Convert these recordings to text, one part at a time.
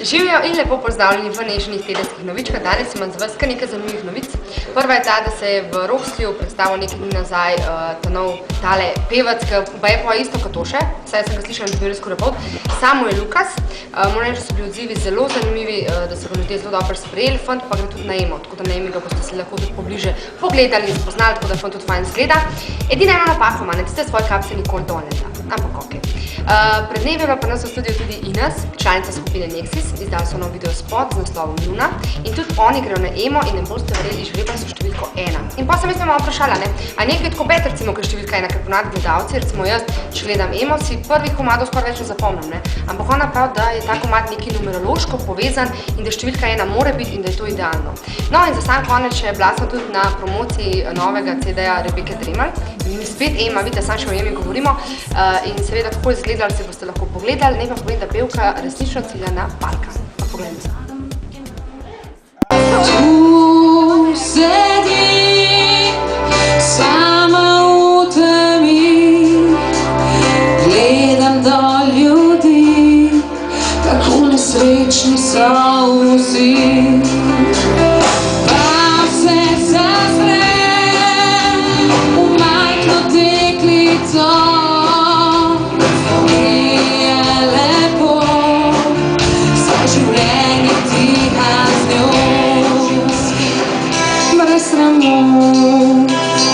Živijo in lepo pozdravljeni v Nežinih tedenskih novičkah. Danes imam za vas kar nekaj zanimivih novic. Prva je ta, da se je v Roxliju predstavil nekaj dni nazaj tale pevec, ki pa je pa isto kot Toše, saj sem ga slišala na Dnevniku Report, Samuel Lukas. Moram reči, da so bili odzivi zelo zanimivi, da so ga ljudje zelo dobro sprejeli, fant pa gre tudi na emo, tako da na emi ga boste se lahko tudi pobliže pogledali in spoznali, tako da fant tudi fajn zgleda. Edina eno napako ima, ne tiste svoje kapse nikoli dol ne da, ampak okej. Pred dnevi je bila pri nas v studiu tudi Ines, članica skupine Nexis, izdali so nov videospot z naslovom Luna in tudi oni grejo na emo in ne boste verjeli, žrebali so številko 1. In pa sem jaz malo vprašala, a nekaj tako bet recimo, ker številka 1, ker ponad gledalci, recimo jaz, če gledam emo, si prvih komadov skoraj več ne zapomnim, ampak ona pravi, da je ta komad nekaj numerološko povezan in da številka 1 mora biti in da je to idealno. No in za sam konec še bila sem tudi na promociji novega CD-ja Rebeke Dremelj, spet ema, vidite, sam še o emi govorimo in seveda kako je izgledali, se boste lahko pogledali, ne pa povem, da pevka resnično cilja na Balkan. Pa pogledajmo se. Tu sedim sama v temi, gledam dol ljudi, kako nesrečni so vsi.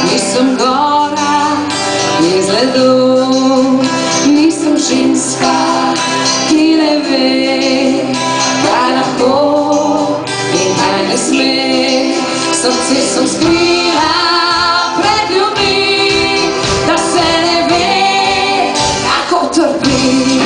Nisem gora iz ledu, nisem ženska, ki ne ve, kaj lahko in kaj ne sme. Srce sem skrila pred ljudmi, da se ne ve, kako trpi.